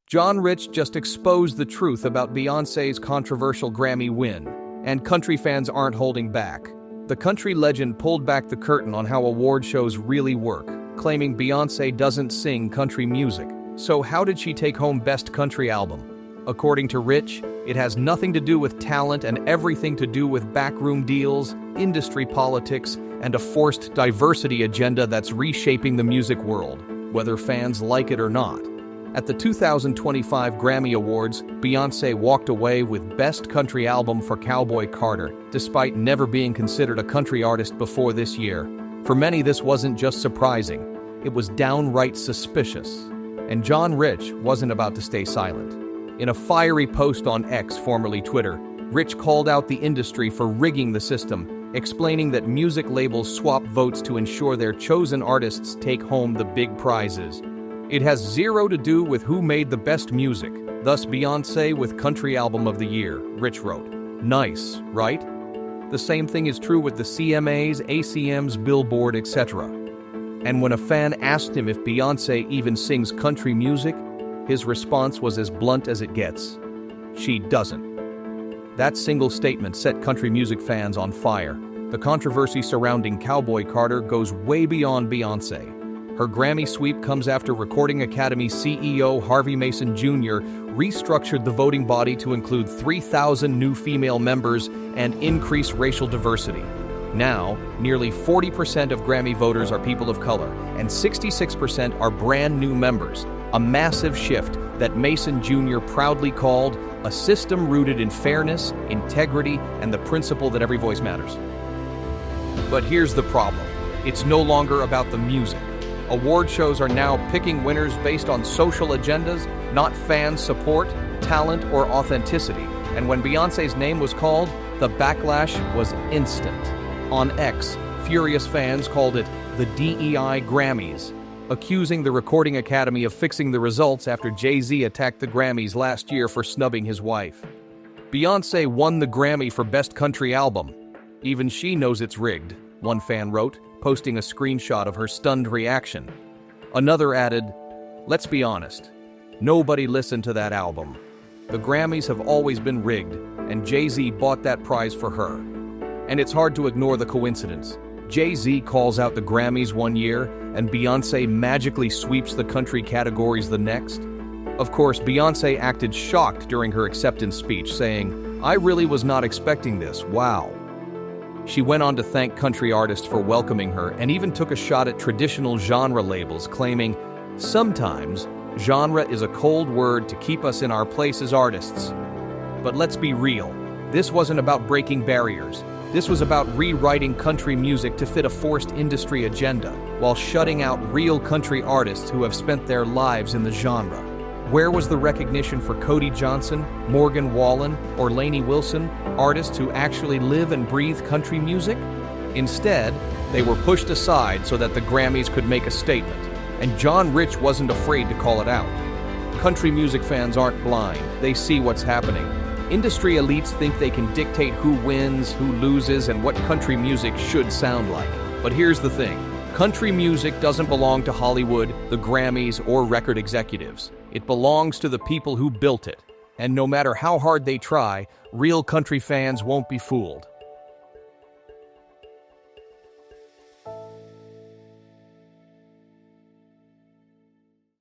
John Rich just exposed the truth about Beyoncé's controversial Grammy win, and country fans aren't holding back. The country legend pulled back the curtain on how award shows really work, claiming Beyoncé doesn't sing country music. So how did she take home Best Country Album? According to Rich, it has nothing to do with talent and everything to do with backroom deals, industry politics, and a forced diversity agenda that's reshaping the music world, whether fans like it or not. At the 2025 Grammy Awards, Beyoncé walked away with Best Country Album for Cowboy Carter, despite never being considered a country artist before this year. For many, this wasn't just surprising, it was downright suspicious. And John Rich wasn't about to stay silent. In a fiery post on X, formerly Twitter, Rich called out the industry for rigging the system, explaining that music labels swap votes to ensure their chosen artists take home the big prizes. It has zero to do with who made the best music, thus Beyoncé with Country Album of the Year, Rich wrote. Nice, right? The same thing is true with the CMAs, ACMs, Billboard, etc. And when a fan asked him if Beyoncé even sings country music, his response was as blunt as it gets. She doesn't. That single statement set country music fans on fire. The controversy surrounding Cowboy Carter goes way beyond Beyoncé. Her Grammy sweep comes after Recording Academy CEO Harvey Mason Jr. restructured the voting body to include 3,000 new female members and increase racial diversity. Now, nearly 40% of Grammy voters are people of color, and 66% are brand new members, a massive shift that Mason Jr. proudly called a system rooted in fairness, integrity, and the principle that every voice matters. But here's the problem. It's no longer about the music. Award shows are now picking winners based on social agendas, not fan support, talent, or authenticity. And when Beyoncé's name was called, the backlash was instant. On X, furious fans called it the DEI Grammys, accusing the Recording Academy of fixing the results after Jay-Z attacked the Grammys last year for snubbing his wife. Beyoncé won the Grammy for Best Country Album. Even she knows it's rigged, one fan wrote, posting a screenshot of her stunned reaction. Another added, "Let's be honest, nobody listened to that album. The Grammys have always been rigged, and Jay-Z bought that prize for her." And it's hard to ignore the coincidence. Jay-Z calls out the Grammys one year, and Beyoncé magically sweeps the country categories the next. Of course, Beyoncé acted shocked during her acceptance speech, saying, "I really was not expecting this, wow." She went on to thank country artists for welcoming her and even took a shot at traditional genre labels, claiming, "Sometimes, genre is a cold word to keep us in our place as artists." But let's be real, this wasn't about breaking barriers. This was about rewriting country music to fit a forced industry agenda, while shutting out real country artists who have spent their lives in the genre. Where was the recognition for Cody Johnson, Morgan Wallen, or Lainey Wilson, artists who actually live and breathe country music? Instead, they were pushed aside so that the Grammys could make a statement, and John Rich wasn't afraid to call it out. Country music fans aren't blind, they see what's happening. Industry elites think they can dictate who wins, who loses, and what country music should sound like. But here's the thing. Country music doesn't belong to Hollywood, the Grammys, or record executives. It belongs to the people who built it. And no matter how hard they try, real country fans won't be fooled.